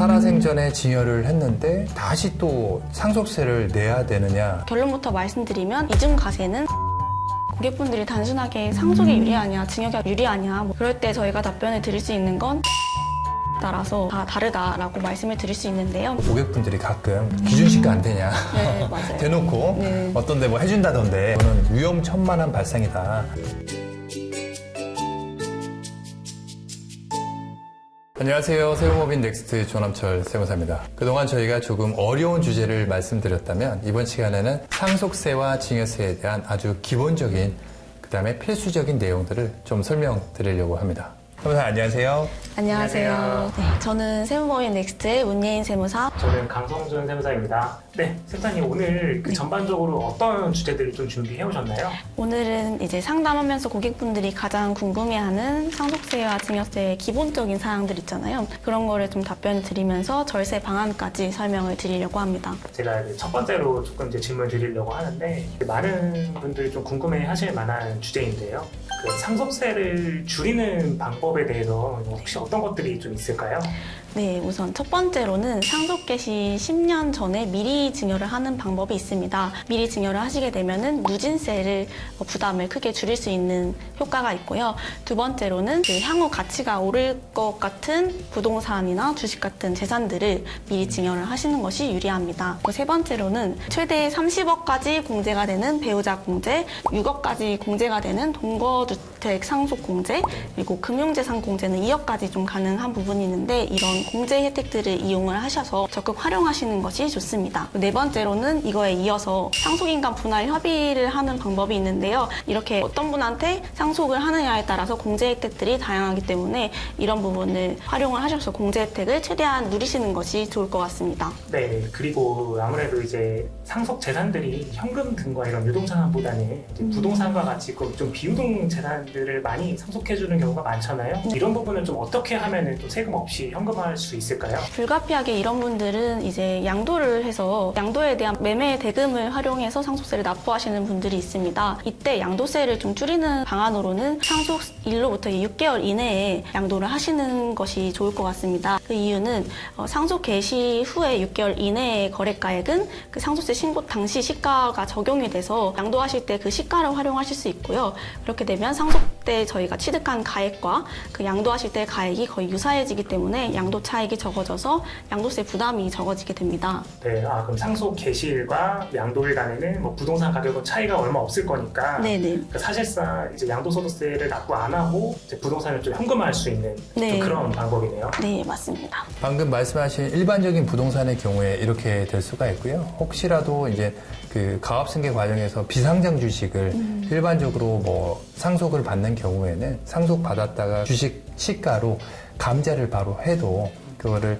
살아생전에 증여를 했는데 다시 또 상속세를 내야 되느냐. 결론부터 말씀드리면 이중과세는 고객분들이 단순하게 상속이 유리하냐 증여가 유리하냐 그럴 때 저희가 답변을 드릴 수 있는 건 따라서 다 다르다라고 말씀을 드릴 수 있는데요. 고객분들이 가끔 기준시가 안 되냐 네, 맞아요. 대놓고 네. 어떤데 뭐 해준다던데 저는 위험천만한 발상이다. 안녕하세요. 세무법인 넥스트 조남철 세무사입니다. 그동안 저희가 조금 어려운 주제를 말씀드렸다면 이번 시간에는 상속세와 증여세에 대한 아주 기본적인 그다음에 필수적인 내용들을 좀 설명드리려고 합니다. 세무사 안녕하세요. 안녕하세요. 네, 저는 세무법인 넥스트의 문예인 세무사. 저는 강성준 세무사입니다. 네, 세무사님 오늘 전반적으로 어떤 주제들을 좀 준비해 오셨나요? 오늘은 이제 상담하면서 고객분들이 가장 궁금해하는 상속세와 증여세의 기본적인 사항들 있잖아요. 그런 거를 좀 답변을 드리면서 절세 방안까지 설명을 드리려고 합니다. 제가 첫 번째로 조금 이제 질문 드리려고 하는데 많은 분들이 좀 궁금해 하실 만한 주제인데요. 그 상속세를 줄이는 방법에 대해서 혹시 어떤 것들이 좀 있을까요? 네, 우선 첫 번째로는 상속 개시 10년 전에 미리 증여를 하는 방법이 있습니다. 미리 증여를 하시게 되면은 누진세를 부담을 크게 줄일 수 있는 효과가 있고요. 두 번째로는 향후 가치가 오를 것 같은 부동산이나 주식 같은 재산들을 미리 증여를 하시는 것이 유리합니다. 세 번째로는 최대 30억까지 공제가 되는 배우자 공제, 6억까지 공제가 되는 동거주택 상속 공제, 그리고 금융재산 공제는 2억까지 좀 가능한 부분이 있는데 이런 공제 혜택들을 이용을 하셔서 적극 활용하시는 것이 좋습니다. 네 번째로는 이거에 이어서 상속인간 분할 협의를 하는 방법이 있는데요. 이렇게 어떤 분한테 상속을 하느냐에 따라서 공제 혜택들이 다양하기 때문에 이런 부분을 활용을 하셔서 공제 혜택을 최대한 누리시는 것이 좋을 것 같습니다. 네, 그리고 아무래도 이제 상속 재산들이 현금 등과 이런 유동자산보다는 이제 부동산과 같이 좀 비유동 재산들을 많이 상속해주는 경우가 많잖아요. 이런 부분은 좀 어떻게 하면은 또 세금 없이 현금화할 수 있을까요? 불가피하게 이런 분들은 이제 양도를 해서 양도에 대한 매매 대금을 활용해서 상속세를 납부하시는 분들이 있습니다. 이때 양도세를 좀 줄이는 방안으로는 상속일로부터 6개월 이내에 양도를 하시는 것이 좋을 것 같습니다. 그 이유는 상속 개시 후에 6개월 이내의 거래가액은 그 상속세 신고 당시 시가가 적용이 돼서 양도하실 때 그 시가를 활용하실 수 있고요. 그렇게 되면 상속 때 저희가 취득한 가액과 그 양도하실 때 가액이 거의 유사해지기 때문에 양도 차익이 적어져서 양도세 부담이 적어지게 됩니다. 네, 그럼 상속 개시일과 양도일 간에는 뭐 부동산 가격은 차이가 얼마 없을 거니까 네네. 그러니까 사실상 이제 양도소득세를 납부 안 하고 이제 부동산을 좀 현금화할 수 있는 네. 좀 그런 방법이네요. 네, 맞습니다. 방금 말씀하신 일반적인 부동산의 경우에 이렇게 될 수가 있고요. 혹시라도 이제 그 가압승계 과정에서 비상장 주식을 일반적으로 뭐 상속을 받는 경우에는 상속 받았다가 주식 시가로 감자를 바로 해도 그거를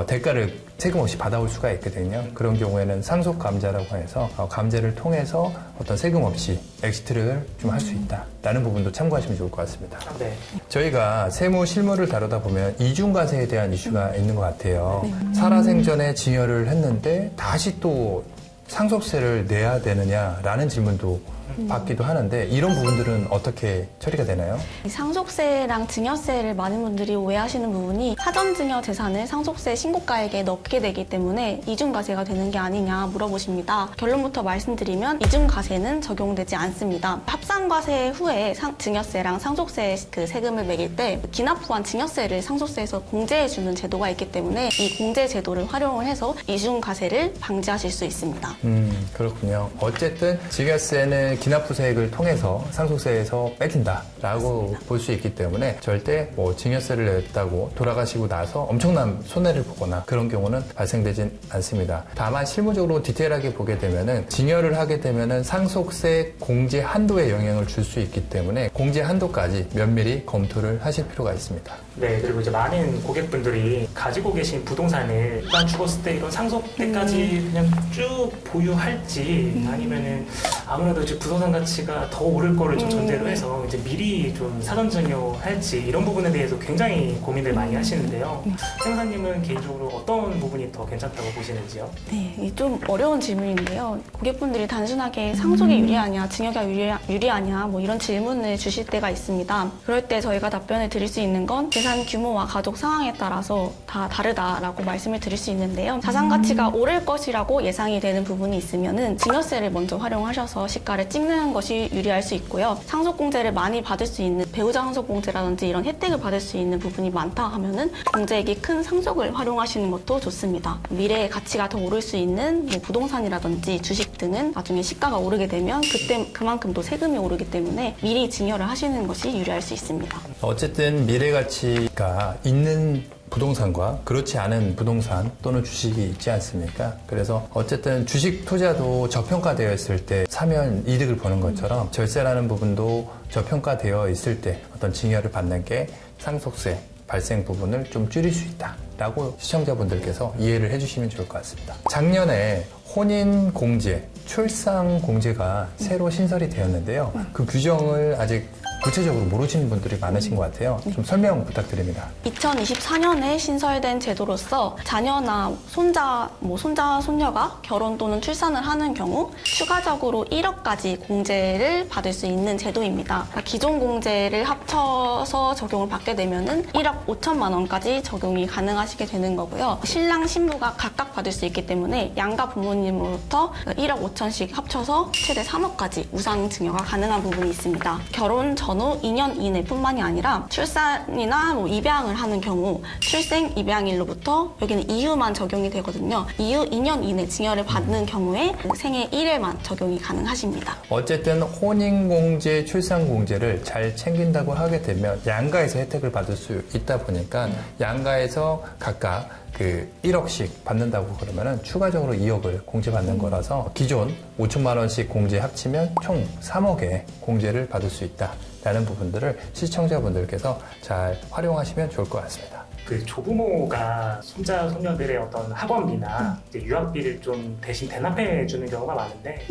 대가를 세금 없이 받아올 수가 있거든요. 그런 경우에는 상속 감자라고 해서 감자를 통해서 어떤 세금 없이 엑시트를 좀 할 수 있다라는 부분도 참고하시면 좋을 것 같습니다. 네. 저희가 세무 실무를 다루다 보면 이중과세에 대한 이슈가 있는 것 같아요. 살아생전에 증여를 했는데 다시 또 상속세를 내야 되느냐라는 질문도 받기도 하는데 이런 부분들은 어떻게 처리가 되나요? 상속세랑 증여세를 많은 분들이 오해하시는 부분이 사전 증여 재산을 상속세 신고가액에 넣게 되기 때문에 이중과세가 되는 게 아니냐 물어보십니다. 결론부터 말씀드리면 이중과세는 적용되지 않습니다. 합산과세 후에 증여세랑 상속세 그 세금을 매길 때 기납 후한 증여세를 상속세에서 공제해주는 제도가 있기 때문에 이 공제 제도를 활용을 해서 이중과세를 방지하실 수 있습니다. 그렇군요. 어쨌든 증여세는 기납 후세액을 통해서 상속세에서 빼준다라고 볼 수 있기 때문에 절대 뭐 증여세를 냈다고 돌아가시고 나서 엄청난 손해를 보거나 그런 경우는 발생되진 않습니다. 다만 실무적으로 디테일하게 보게 되면은 증여를 하게 되면은 상속세 공제 한도에 영향을 줄 수 있기 때문에 공제 한도까지 면밀히 검토를 하실 필요가 있습니다. 네, 그리고 이제 많은 고객분들이 가지고 계신 부동산을 일반 죽었을 때 이런 상속 때까지 그냥 쭉 보유할지 아니면은 아무래도 이제 부동산 가치가 더 오를 거를 좀 전제로 해서 이제 미리 좀 사전 증여할지 이런 부분에 대해서 굉장히 고민을 많이 하시는데요. 세무사님은 개인적으로 어떤 부분이 더 괜찮다고 보시는지요? 네, 이게 좀 어려운 질문인데요. 고객분들이 단순하게 상속이 유리하냐, 증여가 유리하냐, 뭐 이런 질문을 주실 때가 있습니다. 그럴 때 저희가 답변을 드릴 수 있는 건 재산 규모와 가족 상황에 따라서 다 다르다라고 말씀을 드릴 수 있는데요. 자산 가치가 오를 것이라고 예상이 되는 부분이 있으면은 증여세를 먼저 활용하셔서 시가를 찍는 것이 유리할 수 있고요. 상속공제를 많이 받을 수 있는 배우자 상속공제라든지 이런 혜택을 받을 수 있는 부분이 많다 하면은 공제액이 큰 상속을 활용하시는 것도 좋습니다. 미래의 가치가 더 오를 수 있는 뭐 부동산이라든지 주식 등은 나중에 시가가 오르게 되면 그때 그만큼 또 세금이 오르기 때문에 미리 증여를 하시는 것이 유리할 수 있습니다. 어쨌든 미래 가치가 있는 부동산과 그렇지 않은 부동산 또는 주식이 있지 않습니까? 그래서 어쨌든 주식 투자도 저평가되어 있을 때 사면 이득을 보는 것처럼 절세라는 부분도 저평가되어 있을 때 어떤 증여를 받는 게 상속세 발생 부분을 좀 줄일 수 있다라고 시청자분들께서 이해를 해주시면 좋을 것 같습니다. 작년에 혼인 공제, 출산 공제가 새로 신설이 되었는데요. 그 규정을 아직 구체적으로 모르시는 분들이 많으신 것 같아요. 좀 설명 부탁드립니다. 2024년에 신설된 제도로서 자녀나 손자, 손녀가 결혼 또는 출산을 하는 경우 추가적으로 1억까지 공제를 받을 수 있는 제도입니다. 그러니까 기존 공제를 합쳐서 적용을 받게 되면은 1억 5천만 원까지 적용이 가능하시게 되는 거고요. 신랑, 신부가 각각 받을 수 있기 때문에 양가 부모님으로부터 1억 5천씩 합쳐서 최대 3억까지 우상 증여가 가능한 부분이 있습니다. 결혼 전후 2년 이내뿐만이 아니라 출산이나 입양을 하는 경우 출생 입양일로부터 여기는 이후만 적용이 되거든요. 이후 2년 이내 증여를 받는 경우에 생애 1회만 적용이 가능하십니다. 어쨌든 혼인공제, 출산공제를 잘 챙긴다고 하게 되면 양가에서 혜택을 받을 수 있다 보니까 양가에서 각각 그 1억씩 받는다고 그러면은 추가적으로 2억을 공제받는 거라서 기존 5천만 원씩 공제 합치면 총 3억의 공제를 받을 수 있다라는 부분들을 시청자분들께서 잘 활용하시면 좋을 것 같습니다. 그 조부모가 손자, 손녀들의 어떤 학원비나 이제 유학비를 좀 대신 대납해 주는 경우가 많은데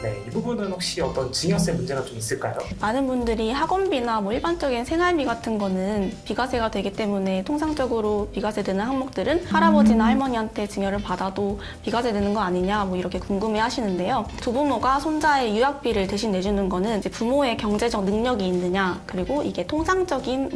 네, 이 부분은 혹시 어떤 증여세 문제가 좀 있을까요? 많은 분들이 학원비나 일반적인 생활비 같은 거는 비과세가 되기 때문에 통상적으로 비과세 되는 항목들은 할아버지나 할머니한테 증여를 받아도 비과세 되는 거 아니냐 이렇게 궁금해 하시는데요. 조부모가 손자의 유학비를 대신 내주는 거는 이제 부모의 경제적 능력이 있느냐, 그리고 이게 통상적인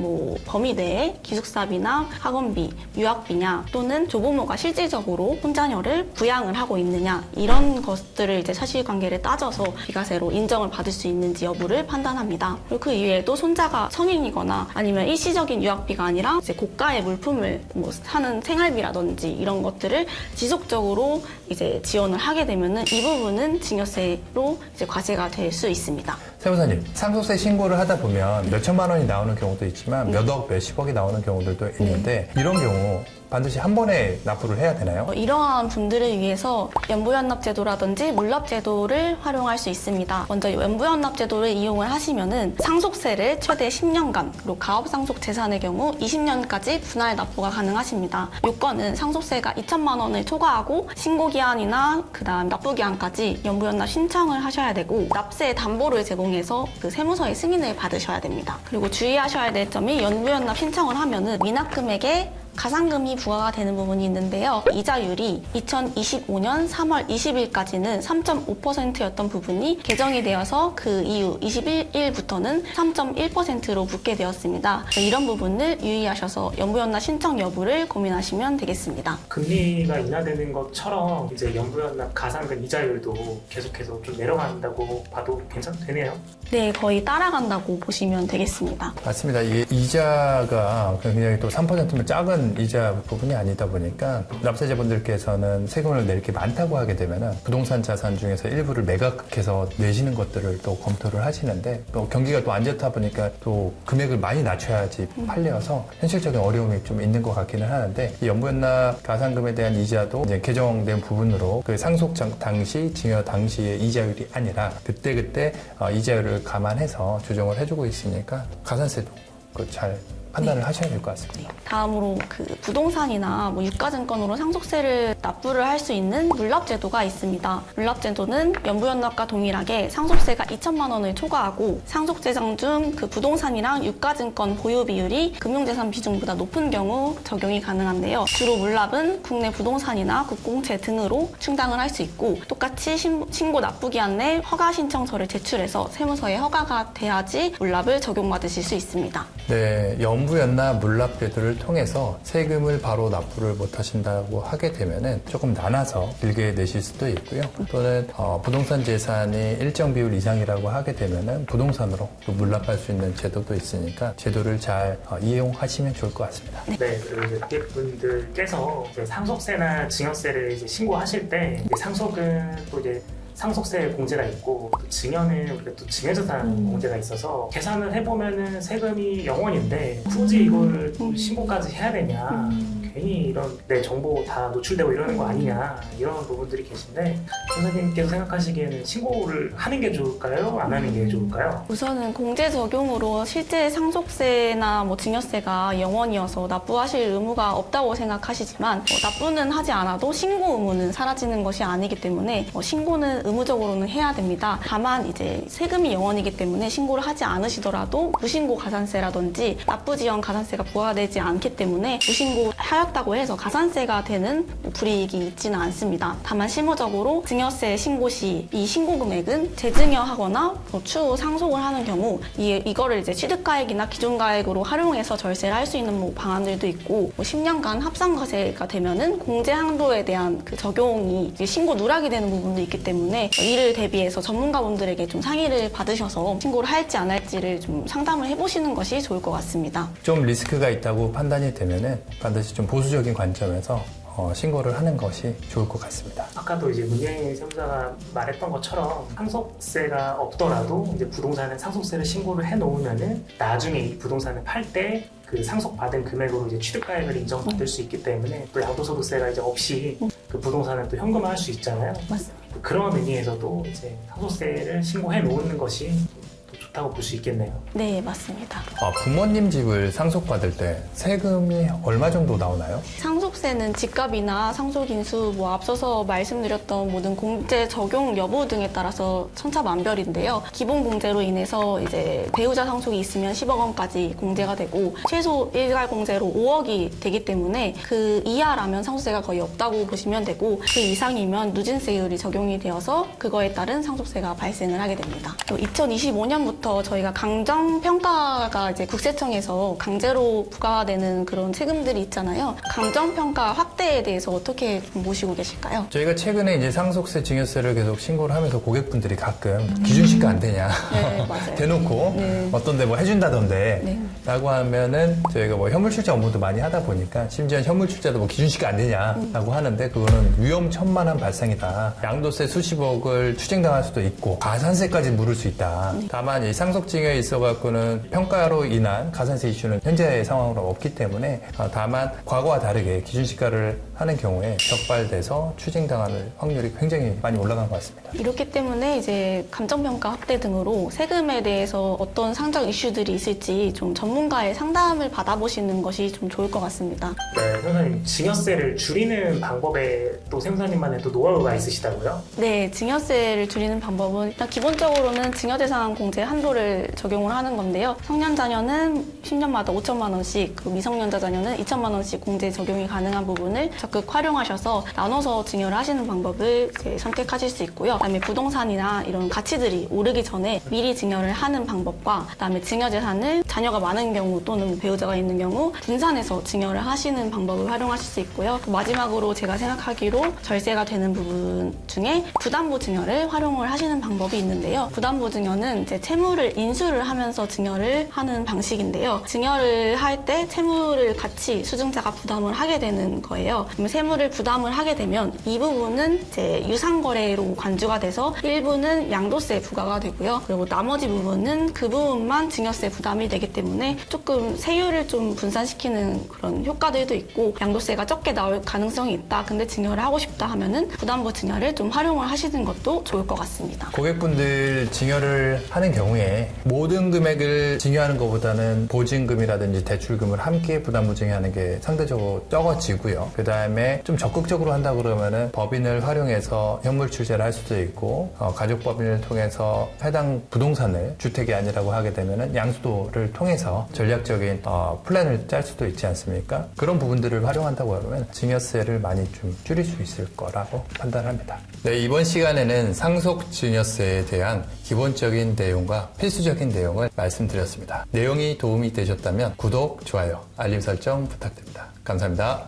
범위 내에 기숙사비나 학원비, 유학비냐, 또는 조부모가 실질적으로 손자녀를 부양을 하고 있느냐, 이런 것들을 이제 사실관계를 따져서 비과세로 인정을 받을 수 있는지 여부를 판단합니다. 그리고 그 이외에도 손자가 성인이거나 아니면 일시적인 유학비가 아니라 이제 고가의 물품을 사는 생활비라든지 이런 것들을 지속적으로 이제 지원을 하게 되면은 이 부분은 증여세로 이제 과세가 될 수 있습니다. 세무사님, 상속세 신고를 하다 보면 몇 천만 원이 나오는 경우도 있지만 몇 억, 몇십억이 나오는 경우들도 있는데 이런 경우 반드시 한 번에 납부를 해야 되나요? 이러한 분들을 위해서 연부연납제도라든지 물납제도를 활용할 수 있습니다. 먼저 연부연납제도를 이용을 하시면은 상속세를 최대 10년간, 그리고 가업상속 재산의 경우 20년까지 분할 납부가 가능하십니다. 요건은 상속세가 2천만 원을 초과하고 신고기한이나 그다음 납부기한까지 연부연납 신청을 하셔야 되고 납세 담보를 제공해서 그 세무서의 승인을 받으셔야 됩니다. 그리고 주의하셔야 될 점이 연부연납 신청을 하면은 미납금액에 가산금이 부과가 되는 부분이 있는데요. 이자율이 2025년 3월 20일까지는 3.5%였던 부분이 개정이 되어서 그 이후 21일부터는 3.1%로 붙게 되었습니다. 이런 부분을 유의하셔서 연부연납 신청 여부를 고민하시면 되겠습니다. 금리가 인하되는 것처럼 이제 연부연납 가산금 이자율도 계속해서 좀 내려간다고 봐도 되네요. 네, 거의 따라간다고 보시면 되겠습니다. 맞습니다. 이게 이자가 굉장히 또 3%면 작은 이자 부분이 아니다 보니까 납세자분들께서는 세금을 낼 게 많다고 하게 되면 부동산 자산 중에서 일부를 매각해서 내시는 것들을 또 검토를 하시는데 또 경기가 또 안 좋다 보니까 또 금액을 많이 낮춰야지 팔려서 현실적인 어려움이 좀 있는 것 같기는 하는데 이 연부연납 가산금에 대한 이자도 이제 개정된 부분으로 그 상속 당시, 증여 당시의 이자율이 아니라 그때 이자율을 감안해서 조정을 해주고 있으니까 가산세도 잘 판단을 하셔야 될 것 같습니다. 다음으로 그 부동산이나 뭐 유가증권으로 상속세를 납부를 할 수 있는 물납제도가 있습니다. 물납제도는 연부연납과 동일하게 상속세가 2천만 원을 초과하고 상속재정 중 그 부동산이랑 유가증권 보유 비율이 금융재산 비중보다 높은 경우 적용이 가능한데요. 주로 물납은 국내 부동산이나 국공채 등으로 충당을 할 수 있고 똑같이 신고 납부기한 내 허가 신청서를 제출해서 세무서에 허가가 돼야지 물납을 적용받으실 수 있습니다. 네, 연부연납 물납제도를 통해서 세금을 바로 납부를 못 하신다고 하게 되면은 조금 나눠서 길게 내실 수도 있고요. 또는 부동산 재산이 일정 비율 이상이라고 하게 되면은 부동산으로 또 물납할 수 있는 제도도 있으니까 제도를 잘 이용하시면 좋을 것 같습니다. 네, 그리고 이제 고객분들께서 이제 상속세나 증여세를 이제 신고하실 때 이제 상속은 또 이제 상속세 공제가 있고 또 증여는 우리가 또 증여재산 공제가 있어서 계산을 해보면은 세금이 0원인데 굳이 이걸 또 신고까지 해야 되냐 괜히 이런 내 정보 다 노출되고 이러는 거 아니냐 이런 부분들이 계신데 선생님께서 생각하시기에는 신고를 하는 게 좋을까요? 안 하는 게 좋을까요? 우선은 공제 적용으로 실제 상속세나 뭐 증여세가 0원이어서 납부하실 의무가 없다고 생각하시지만 납부는 하지 않아도 신고 의무는 사라지는 것이 아니기 때문에 신고는 의무적으로는 해야 됩니다. 다만 이제 세금이 0원이기 때문에 신고를 하지 않으시더라도 무신고 가산세라든지 납부지연 가산세가 부과되지 않기 때문에 무신고 하였다고 해서 가산세가 되는 불이익이 있지는 않습니다. 다만 실무적으로 증여세 신고 시 이 신고 금액은 재증여하거나 추후 상속을 하는 경우 이거를 이제 취득가액이나 기존가액으로 활용해서 절세를 할 수 있는 뭐 방안들도 있고 10년간 합산과세가 되면은 공제 항도에 대한 그 적용이 신고 누락이 되는 부분도 있기 때문에 이를 대비해서 전문가분들에게 좀 상의를 받으셔서 신고를 할지 안 할지를 좀 상담을 해보시는 것이 좋을 것 같습니다. 좀 리스크가 있다고 판단이 되면은 반드시 좀 보수적인 관점에서 신고를 하는 것이 좋을 것 같습니다. 아까도 이제 문예인 세무사가 말했던 것처럼 상속세가 없더라도 이제 부동산에 상속세를 신고를 해놓으면은 나중에 이 부동산을 팔 때 그 상속받은 금액으로 이제 취득가액을 인정받을 수 있기 때문에 또 양도소득세가 이제 없이 그 부동산을 또 현금화할 수 있잖아요. 맞습니다. 그런 의미에서도 이제 상속세를 신고해 놓는 것이 또 좋다고 볼 수 있겠네요. 네, 맞습니다. 부모님 집을 상속받을 때 세금이 얼마 정도 나오나요? 상속세는 집값이나 상속인수, 앞서서 말씀드렸던 모든 공제 적용 여부 등에 따라서 천차만별인데요. 기본 공제로 인해서 이제 배우자 상속이 있으면 10억 원까지 공제가 되고 최소 일괄 공제로 5억이 되기 때문에 그 이하라면 상속세가 거의 없다고 보시면 되고 그 이상이면 누진세율이 적용이 되어서 그거에 따른 상속세가 발생을 하게 됩니다. 또 2025년부터 저희가 강정평가가 이제 국세청에서 강제로 부과되는 그런 세금들이 있잖아요. 강정평가 확대에 대해서 어떻게 보시고 계실까요? 저희가 최근에 이제 상속세, 증여세를 계속 신고를 하면서 고객분들이 가끔 기준시가 안 되냐 네, 맞아요. 대놓고 네. 어떤데 뭐 해준다던데 네. 라고 하면은 저희가 뭐 현물출자 업무도 많이 하다 보니까 심지어 현물출자도 뭐 기준시가 안 되냐라고 하는데 그거는 위험천만한 발생이다. 양도세 수십억을 추징당할 수도 있고 가산세까지 물을 수 있다. 다만 이 상속증여에 있어갖고는 평가로 인한 가산세 이슈는 현재 상황으로 없기 때문에 다만 과거와 다르게 기준시가를 하는 경우에 적발돼서 추징당할 확률이 굉장히 많이 올라간 것 같습니다. 이렇기 때문에 이제 감정평가 확대 등으로 세금에 대해서 어떤 상장 이슈들이 있을지 좀 전문가의 상담을 받아보시는 것이 좀 좋을 것 같습니다. 네, 선생님 증여세를 줄이는 방법에 또 세무사님만의 또 노하우가 있으시다고요? 네, 증여세를 줄이는 방법은 일단 기본적으로는 증여재산 공제 한도를 적용을 하는 건데요. 성년 자녀는 10년마다 5천만 원씩, 그 미성년자 자녀는 2천만 원씩 공제 적용이 가능한 부분을 적극 활용하셔서 나눠서 증여를 하시는 방법을 이제 선택하실 수 있고요. 그다음에 부동산이나 이런 가치들이 오르기 전에 미리 증여를 하는 방법과 그다음에 증여재산을 자녀가 많은 경우 또는 배우자가 있는 경우 분산해서 증여를 하시는 방법을 활용하실 수 있고요. 마지막으로 제가 생각하기로 절세가 되는 부분 중에 부담부 증여를 활용을 하시는 방법이 있는데요. 부담부 증여는 이제 채무를 인수를 하면서 증여를 하는 방식인데요. 증여를 할 때 채무를 같이 수증자가 부담을 하게 되는 거예요. 그러면 세무를 부담을 하게 되면 이 부분은 이제 유상거래로 관주가 돼서 일부는 양도세 부과가 되고요. 그리고 나머지 부분은 그 부분만 증여세 부담이 되기 때문에 조금 세율을 좀 분산시키는 그런 효과들도 있고 양도세가 적게 나올 가능성이 있다. 근데 증여를 하고 싶다 하면은 부담부 증여를 좀 활용을 하시는 것도 좋을 것 같습니다. 고객분들 증여를 하는 경우에 경우에 모든 금액을 증여하는 것보다는 보증금이라든지 대출금을 함께 부담 보증하는 게 상대적으로 적어지고요. 그 다음에 좀 적극적으로 한다 그러면은 법인을 활용해서 현물 출자를 할 수도 있고 가족 법인을 통해서 해당 부동산을 주택이 아니라고 하게 되면은 양수도를 통해서 전략적인 플랜을 짤 수도 있지 않습니까? 그런 부분들을 활용한다고 하면 증여세를 많이 좀 줄일 수 있을 거라고 판단합니다. 네, 이번 시간에는 상속 증여세에 대한 기본적인 내용과 필수적인 내용을 말씀드렸습니다. 내용이 도움이 되셨다면 구독, 좋아요, 알림 설정 부탁드립니다. 감사합니다.